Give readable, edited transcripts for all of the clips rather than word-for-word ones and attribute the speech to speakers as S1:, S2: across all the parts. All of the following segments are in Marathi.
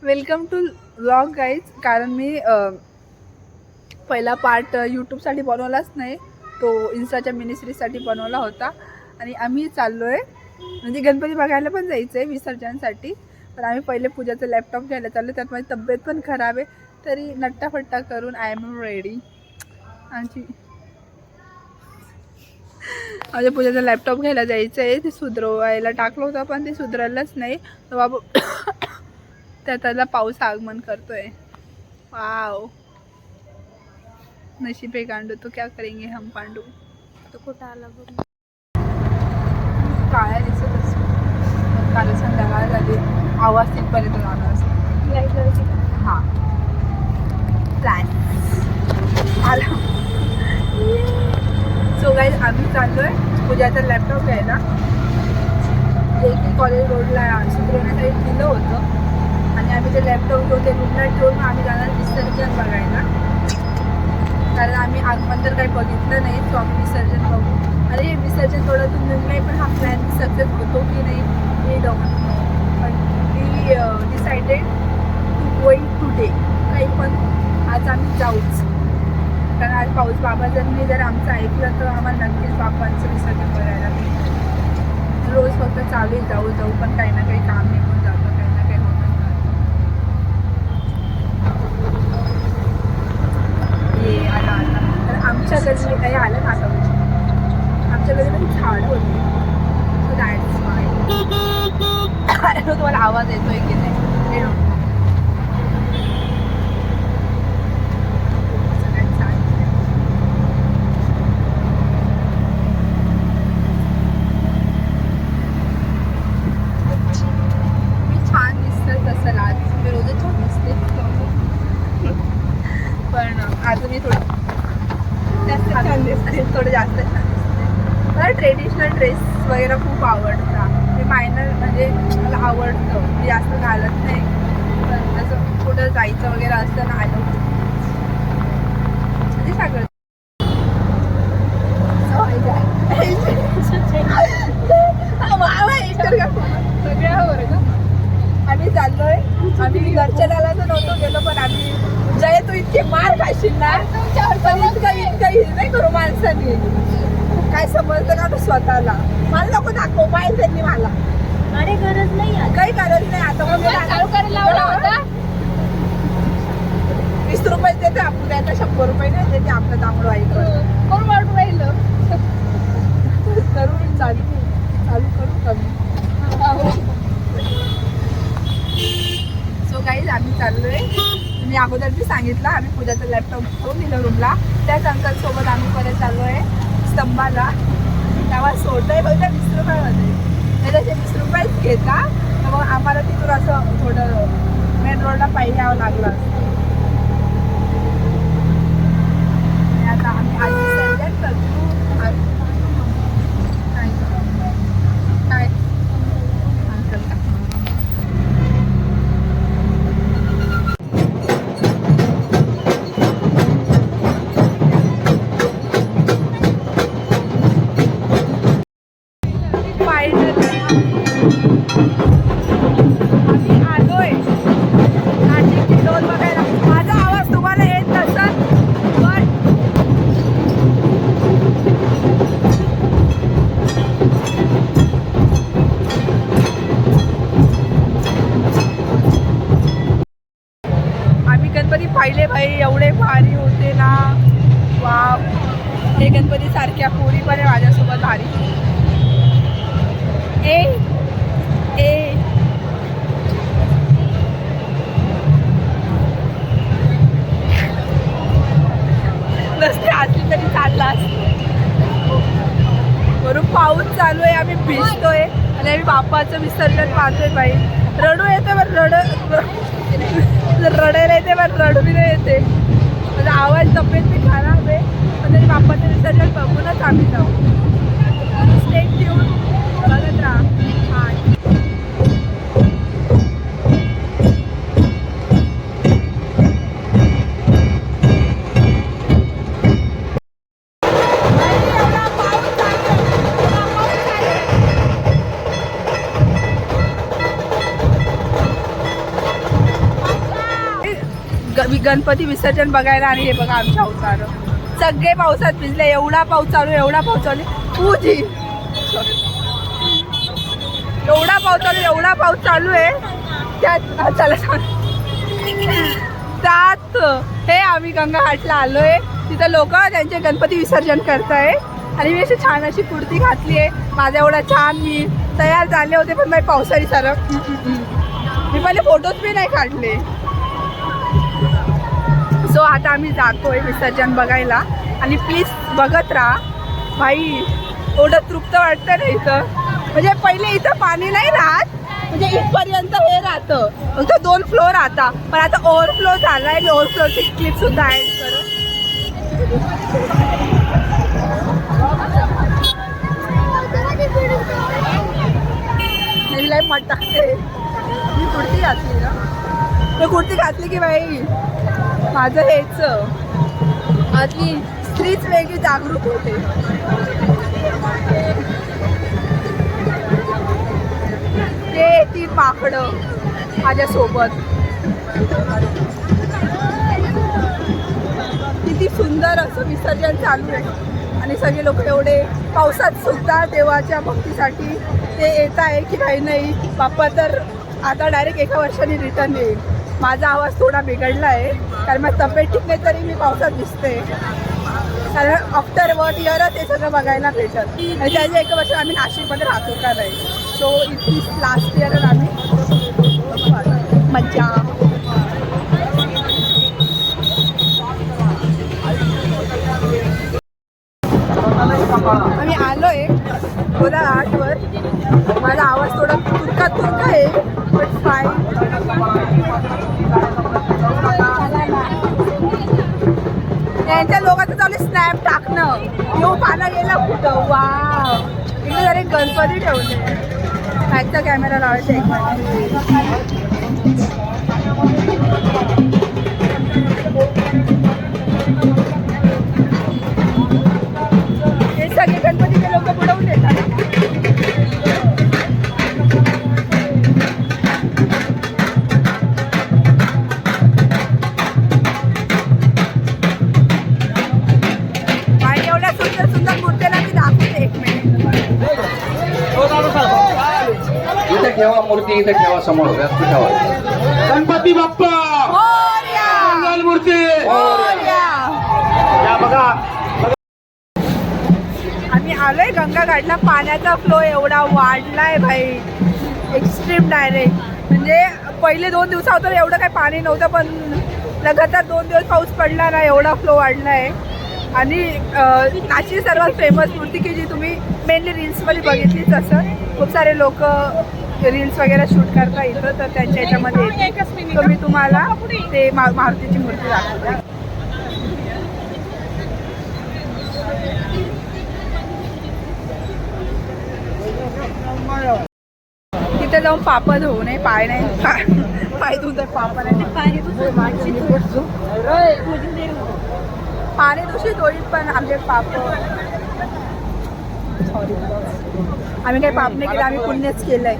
S1: Welcome to vlog guys. कारण मी पहिला पार्ट यूट्यूबसाठी बनवलाच नाही, तो इन्स्टाच्या मिनिस्ट्रीसाठी बनवला होता. आणि आम्ही चाललो आहे म्हणजे गणपती बघायला पण जायचं आहे विसर्जनसाठी. पण आम्ही पहिले पूजाचा लॅपटॉप घ्यायला चाललो. त्यात माझी तब्येत पण खराब आहे, तरी नट्टाफट्टा करून आय एम रेडी. माझ्या पूजाचा लॅपटॉप घ्यायला जायचं आहे. ते सुधरवायला टाकलं होतं पण ते सुधरायलाच नाही. तर बाबा त्याला पाऊस आगमन करतोय. वाव, नशीब है गांडू तो क्या करेंगे हम पांडू. तो कुठं आला बघ, काळ्या दिसत असतो. काल संध्याकाळ झाली, आवाज तिथपर्यंत जाणार असतो. हां, प्लॅन आला. सो गाईज, आम्ही चाललोय पूजाचा लॅपटॉप घ्यायला. जे की कॉलेज रोडला सुधरवण्यासाठी दिलं होतं. आणि आम्ही ते लॅपटॉप घेऊन ते रूमला ठेवून आम्ही जाणार विसर्जन बघायला. कारण आम्ही आगमन तर काही बघितलं नाही, सो आम्ही विसर्जन बघू. अरे हे विसर्जन थोडं तुम्ही नाही, पण हा प्लॅन सक्सेस होतो की नाही हे डोंट नो. पण we decided to going today. काही पण आज आम्ही जाऊच. कारण आज पाऊस बाबांनी जर आमचं ऐकलं तर आम्हाला नक्कीच बाबांचं विसर्जन बघायला मिळतं. रोज फक्त चालू जाऊ जाऊ, पण काही ना काही काम निघून जातं, काही ना काही होतं. हे आला आता तर आमच्या घरी काही आलं ना. आता आमच्या घरी पण झाडं होती. So that's why. तुम्हाला आवाज येतोय की नाही हे नको. मी छान दिसतं तसं आज मी रोजच छान दिसते, पण आज मी थोडं जास्त छान दिसते, थोडं जास्त छान दिसते. मला ट्रेडिशनल ड्रेस वगैरे खूप आवडतात. मी मायनर म्हणजे मला आवडतं, मी जास्त घालत नाही. पण जसं कुठं जायचं वगैरे असतं ना आलं म्हणजे सगळं सगळ्यावर का. आम्ही चाललोय. आम्ही दर्शनाला तर नव्हतो गेलो, पण आम्ही जय तू इतके मार खाशील ना, काही नाही करू माणसांनी. काय समजतं का तू स्वतःला. मला नको दाखव पाहिजे त्यांनी मला.
S2: अरे गरज नाही,
S1: काही गरज नाही. आता मग
S2: चालू करायला लावला होता.
S1: 20 रुपये देते आपण, त्याचा 100 रुपये नाही देते आपलं तांबडं ऐकून.
S2: कोण वाटू राहिलं.
S1: करू चालू करू कमी. सो गाईज, आम्ही चाललोय. मी अगोदर बी सांगितलं, आम्ही पूजाचा लॅपटॉप घेऊन दिलं रूमला. त्याच अंकलसोबत आम्ही परत चाललोय स्तंभाला. तेव्हा सोडलंय बघा 20 रुपयामध्ये. नाही तसे 20 रुपयेच घेता. तर मग आम्हाला तिथून असं थोडं मेन रोडला पायी यावं लागलं असतं. आणि आता आम्ही आज विसर्जन करतो. काय अंकल का आम्ही आलोय नाशिकची डोल बघायला. माझा आवाज तुम्हाला येत नसेल, पण आम्ही गणपती पाहिले भाई, एवढे भारी होते ना. वाव, हे गणपती सारख्या पोरी पण आहे माझ्यासोबत भारी. ए ए नसते असली तरी चालला असतो. वरून पाऊस चालू आहे, आम्ही भिजतोय आणि आम्ही बाप्पाचं विसर्जन पाहतोय बाई. रडू येते पण रडायला येते पण रडू बी नाही येते. माझा आवाज तब्येत बी खराब आहे, पण तरी बाप्पाचं विसर्जन बघूनच आम्ही जाऊ. स्टे ट्यून, बघत राहा. हां, गणपती विसर्जन बघायला. आणि हे बघा आमच्या अवतार सगळे पावसात भिजले. एवढा पाऊस चालू आहे, एवढा पाऊस चालू आहे. एवढा पाऊस चालू आहे त्यात चला त्यात हे आम्ही गंगाघाटला आलोय. तिथं लोक त्यांचे गणपती विसर्जन करताय. आणि मी अशी छान अशी कुर्ती घातली आहे. माझा एवढा छान मी तयार झाले होते, पण माझी पावसाळी सरक मी पहिले फोटोज बी नाही काढले. सो आता आम्ही जातोय विसर्जन बघायला. आणि प्लीज बघत राहा भाई, एवढं तृप्त वाटतं ना इथं. म्हणजे पहिले इथं पाणी नाही राहत, म्हणजे इथपर्यंत हे राहतं, फक्त 2 फ्लोअर आता. पण आता ओव्हरफ्लो झाला आहे. ओव्हरफ्लोची क्लिप सुद्धा ॲड करू. मी लाईफ मत टाकते. मी कुर्ती घातली ना, मी कुर्ती घातली की बाई माझं हेच आतली स्त्रीच वेगळी जागरूक होते. ते 3 माकडं माझ्यासोबत. किती सुंदर असं विसर्जन चालू आहे. आणि सगळे लोक एवढे पावसात सुद्धा देवाच्या भक्तीसाठी ते येत आहे की काही नाही. बाप्पा तर आता डायरेक्ट 1 वर्षाने रिटर्न येईल. माझा आवाज थोडा बिघडला आहे कारण माझी तब्येत ठीक नाही, तरी मी पावसात दिसते. कारण आफ्टर 1 इयरच हे सगळं बघायला भेटत. आणि त्याच्या 1 वर्ष आम्ही नाशिकमध्ये राहतो का नाही. सो इट लास्ट इयर आम्ही मज्जा. आम्ही आलोय गोदाघाटवर. माझा आवाज थोडा तुरका आहे, बट फाईन. यांच्या लोकांचं चालू स्नॅप टाकणं. यो पाना गेला कुठं. वा इकडे जरी गणपती ठेवले. बॅकचा कॅमेरा लावायचा एक हे सगळे गणपतीचे लोक बुडवून देतात.
S3: ठेवा मूर्ती इथे ठेवा समोर व्यासपीठावर. गणपती बाप्पा मंगल मूर्ती बघा.
S1: आम्ही आलोय गंगाघाटला. पाण्याचा फ्लो एवढा वाढलाय भाई, एक्स्ट्रीम डायरेक्ट. म्हणजे पहिले 2 दिवसावर एवढं काही पाणी नव्हतं, पण लगातार 2 दिवस पाऊस पडला ना, एवढा फ्लो वाढलाय. आणि नाशिक सर्वात फेमस मूर्ती की जी तुम्ही मेनली रील्समध्ये बघितलीच असं. खूप सारे लोक रील्स वगैरे शूट करता इथं, तर त्यांच्या ह्याच्यामध्ये तर मी तुम्हाला ते मारुतीची मूर्ती दाखवते. तिथे जाऊन पापद होऊ नये. पाय नाही, पाय धुत पापड नाही. पाणी दूषित होईल, पण आमचे पापड सॉरी आम्ही काही पाप नाही केलं, आम्ही पुण्यच केलंय.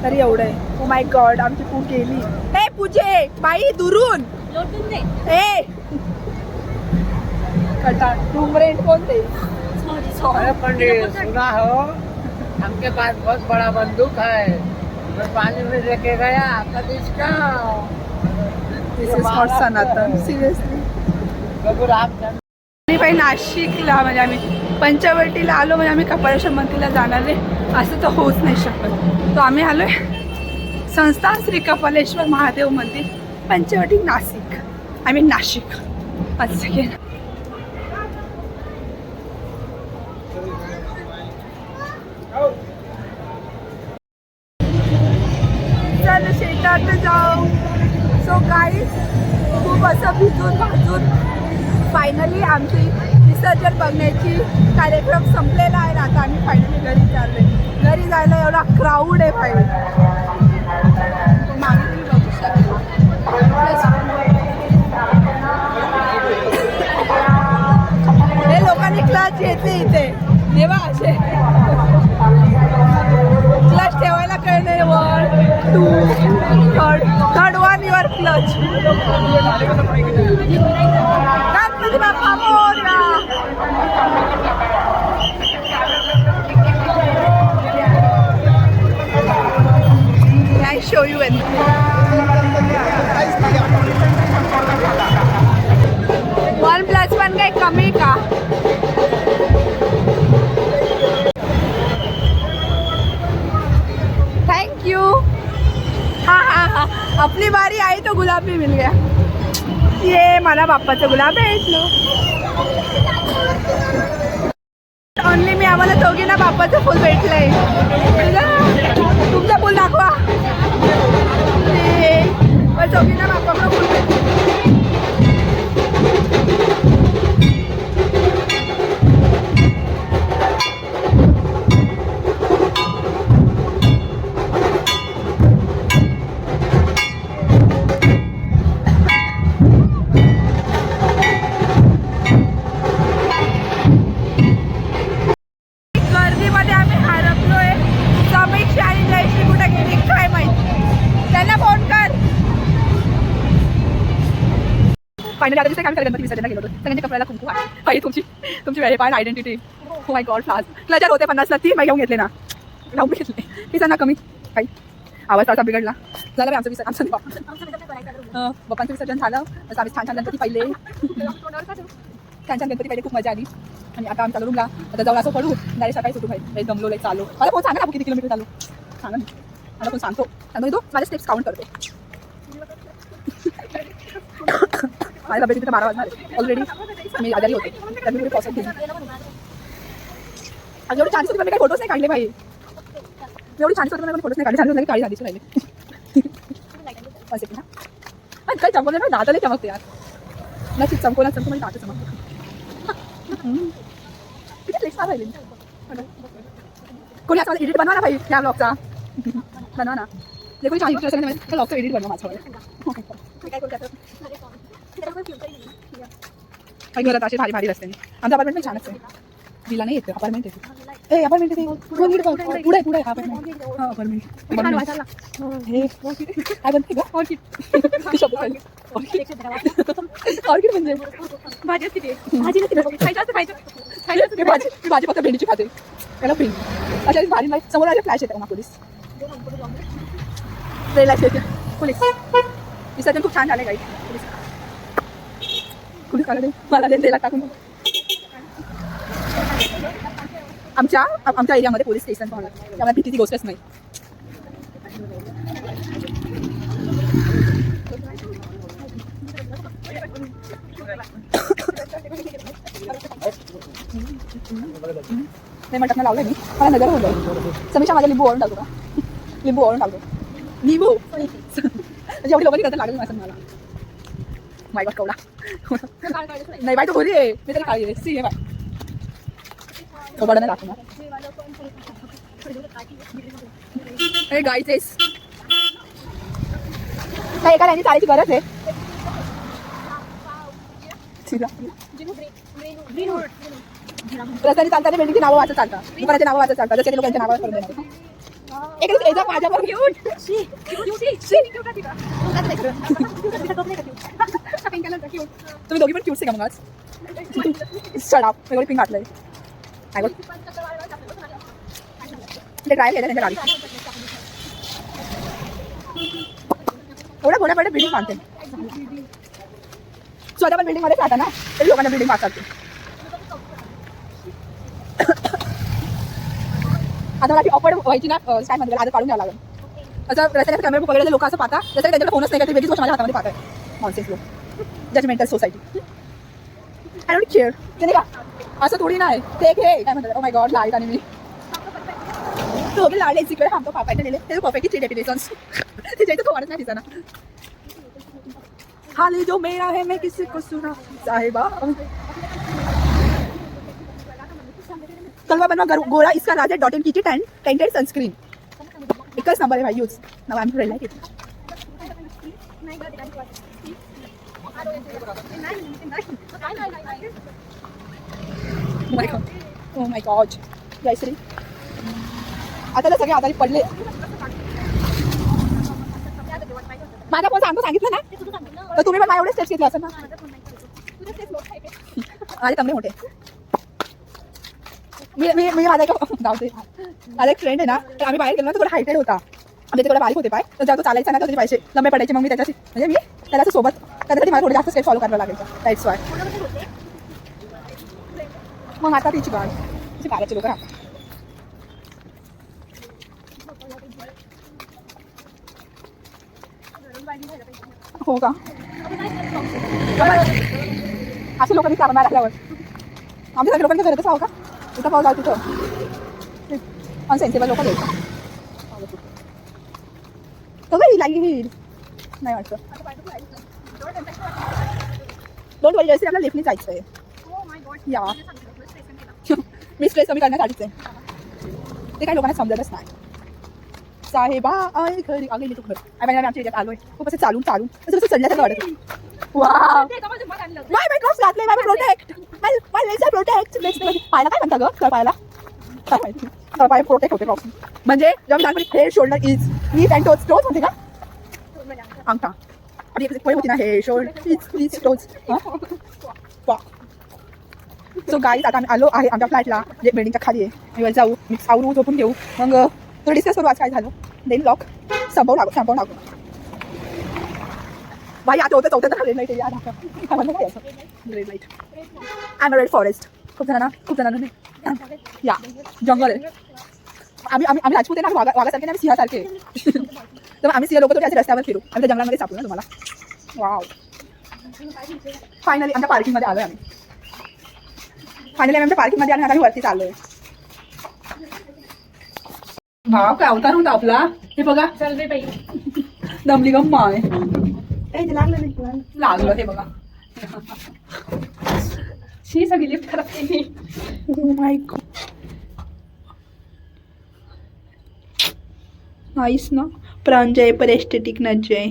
S1: तरी एवढं आहे. ओ माय गॉड आमची पू गेली. हे पूजे बाई दुरून ए कटा रूम रेंट कौन दे.
S4: अरे पंडित सुना हो, हमके पास बहुत बड़ा बंदूक है, मैं पानी में लेके गया कभी इसका.
S1: दिस इज नॉट सनातन सिरियसली. बाई नाशिकला म्हणजे आम्ही पंचवटीला आलो, म्हणजे आम्ही कपालेश्वर मंदिरला जाणार आहे असं तर होऊच नाही शकत. तो आम्ही आलोय संस्थान श्री कपालेश्वर महादेव मंदिर, Panchavati Nashik. I mean Nashik. 1 second. चल शेतात जाऊ. सो गाईज खूप असं भिजून भाजून फायनली आमची विसर्जन बघण्याची कार्यक्रम संपलेला आहे. आता आम्ही फायनली घरी चाललोय. घरी जायला एवढा क्राऊड आहे भाई. मागे तुम्ही बघू शकता. हे लोकांनी क्लच येते इथे तेव्हा असे क्लच ठेवायला कळले. 1 2 3 1 your clutch. Ganpati Bappa Morya. I show you in. 1+1 काही कमी का? Thank you. हाँ हाँ हाँ, अपनी बारी आई तो गुलाब भी मिल गया. ये मला बाप्पाचं गुलाब भेटलो. ओनली मी आम्हाला दोघींना बाप्पाचं फुल भेटलंय. तुमचा फुल दाखवा. दोघींना बाप्पाचं फुल भेटलं. गर्दीमध्ये आम्ही हरपलोय. समीक्षा आणि जयश्री कुठे गेली काय माहिती. त्यांना फोन कर. फायनली आता दिसते आम्ही गणपती विसर्जन गेलो होतो. सगळ्यांच्या कपड्याला कुंकू आहे. पाहिजे तुमची व्हेरीफाईड आयडेंटिटी. हो माय गॉड फ्लास क्लचर होते 50ला. ती मी घेऊन घेतले ना. लावून घेतले. ती ना कमी काही आवाज असा बिघडला. झालं बाई आमचं विसर्जन. बाप्पांचं विसर्जन झालं. तसं आम्ही छान छान गणपती पाहिले. छान छान गणपती पाहिले. खूप मजा आली. आणि आता आमच्या रूमला आता जाऊन असं पडू. डायरेक्ट सकाळी सुटू भाई. दमलो लाईक चालू. मला कोण सांगा ना किती किलोमीटर चालू. सांगा ना. मला कोण सांगतो तो माझे स्टेप्स काउंट करते. माझ्या तब्येतीत 12 वाजणार ऑलरेडी. मी आजारी होते तर मी पॉसिट घेतली. आणि एवढी छान होती पण मी काही फोटोज नाही काढले भाई. एवढी छान होती पण फोटोज नाही काढले. छान होती काळी झालीच राहिले. असे ना आणि काही चमकवलं ना दाताला चमकते यार. नक्कीच चमकू म्हणजे दात चमकते. किती फ्लेक्स राहिले. कोणी असं एडिट बनवा ना भाई या ब्लॉगचा. बनवा ना. जे कोणी छान इंटरेस्ट असेल त्या ब्लॉगचा एडिट बनवा माझ्यावर. काय करतो घरात असे भारी भारी रस्ते. आमचा अपार्टमेंट पण छान असते. दिला नाही येते अपार्टमेंट येते. अपार्टमेंट येते पुढे पुढे अपार्टमेंट. हा अपार्टमेंट हे काय बनते का ऑर्किड म्हणजे भाजी असते. भाजी फक्त भेंडीची खाते. त्याला फ्री अशा भारी नाही. समोर आले फ्लॅश येते मग पोलीस येते. पोलीस विसर्जन खूप छान झाले काही. पोलीस आले मला देला टाकून. आमच्या एरियामध्ये पोलीस स्टेशन पण त्यामुळे भीतीची गोष्टच नाही. नाही म्हणतात ना लावलंय मी. मला नजर होऊन जाईल. समीक्षा माझ्या लिंबू ओळून टाकतो का. लिंबू ओळून टाकतो. लिंबू जेवढी लोकांनी नजर लागेल असं मला. माय गॉड कवडा नाही बाई तो घरी आहे. मी तरी काळी आहे. सी आहे बाय. कवडा नाही दाखवणार. हे गाईचेस काय एका लाईनी चालायची गरज आहे. रस्त्याने चालताना बिल्डिंगची नावं वाचत चालतात. दुकानाची नावं वाचत चालतात. जसे लोकांच्या नावावर करून देणार. एक माझ्यावर घेऊन तुम्ही दोघी पण क्यूट आहे का मग आज. Shut up. मी पिंक घातलंय. ते ट्रायल केलं त्यांच्या गाडी. एवढ्या गोड्या पडे बिल्डिंग बांधते. स्वतः पण बिल्डिंग मध्ये राहता ना तरी लोकांना बिल्डिंग वाचतात. आता मला ऑफर्ड व्हायची ना स्टँड मध्ये आता काढून द्यावं लागेल. असं रस्त्याने कॅमेरा पकडलेले लोक असं पाहता जसं त्यांच्याकडे फोनच नाही का. ते वेगळीच गोष्ट माझ्या हातामध्ये पाहताय. नॉनसेन्स लोक. Judgmental society. I don't care. ते नाही का असं थोडी नाही. ते एक हे काय म्हणतात. ओ माय गॉड लाईट आणि मी तो भी लाडे इकडे हम तो पापा ने ले ते परफेक्ट 3 डेफिनेशंस. ते जायचं कोणाच नाही दिसना. हाल जो मेरा है मैं किसी को सुना साहिबा. कलवा बनवा गोरा इसका राज है dot and key tinted sunscreen. एकच नंबर आहे भाई. Use now I am to like it. Oh my god Jayashree आता तर सगळे आजारी पडले. माझा फोन सांगितलं ना
S2: ते तुझं सांगितलं.
S1: तर तुम्ही पण माझ्या एवढे स्टेप्स घेतले असं ना.
S2: माझा फोन नाही करायचं. तुझे तेच लोक आहे का?
S1: माझे चांगले मोठे. मी माझा एक जाऊ दे. माझा एक फ्रेंड आहे ना, तर आम्ही बाहेर गेलो ना, तो थोडा हायटेड होता. म्हणजे तिकडे बारीक होते पाय, तर जेव्हा तो चालायचा ना तर त्याचे पैसे लंबे पडायचे. मग मी त्याच्याशी म्हणजे मी त्याला असं सोबत त्यासाठी मला थोडे जास्त स्टेप फॉलो करावं लागेल. That's why.
S2: कोणामध्ये होते?
S1: मग आता तिची गाड तिची गाड्याचे लोक राहतात. हो का असे लोकांनी करणार असल्यावर आमच्या सगळ्या लोकांच्या घरातच आहो का इथं पाऊस जाऊ तिथं अनसेन्सिबल लोक द्यायचं तो घरी लागेल नाही वाटतं. डोंट वरी जयश्री आपल्याला लिफ्टने जायचं आहे.
S2: Oh my God.
S1: या
S2: तुला सांगितलं, तुला स्टेशन केलं.
S1: मी स्ट्रेस कमी करण्यासाठीच आहे. ते काही लोकांना समजतच नाही. साहेबा आय घरी आलेली तू घर आम्ही आमच्या एरियात आलोय खूप असं चालून तसं कसं चढल्याचं वाटत. वाव
S2: ते एका माझ्या मत आणलं.
S1: माय ड्रॉप्स घातले माय प्रोटेक्ट माय लेझर प्रोटेक्ट पायाला काय म्हणता गं पायाला काय माहिती पाय प्रोटेक्ट होते ड्रॉप्स म्हणजे जेव्हा मी लहानपणी head shoulder is knee and toes toes म्हणते का अंगठा आणि एक होती ना head shoulder please toes so guys आता आम्ही आलो आहे आमच्या फ्लॅटला जे बिल्डिंगच्या खाली आहे आम्ही वर जाऊ मिक्स आवरू झोपून घेऊ मग थोडं डिस्कस करू आज काय झालं देन लॉक संपवून टाकू भाई आता होतं चौथ्या रेड लाईट एरिया काय म्हणलं काय असं red light and red forest खूप जणांना या जंगल आहे आम्ही राजपूत आहे ना वाघासारखे आम्ही सिंहासारखे तर आम्ही सिंह लोक तर असे रस्त्यावर फिरू आम्ही त्या जंगलामध्ये सापडू ना तुम्हाला. वाव फायनली आमच्या पार्किंगमध्ये आलो आहे आम्ही आमच्या पार्किंगमध्ये आलो आता वरती चाललोय. भाव काय अवतार होता आपला हे बघा
S2: चल रे बाई.
S1: दमली गम्मा आहे लागलं हे बघा शी सगळी लिफ्ट खराब केली. माय गॉड नाईस ना प्रांजय पर एस्थेटिक न जय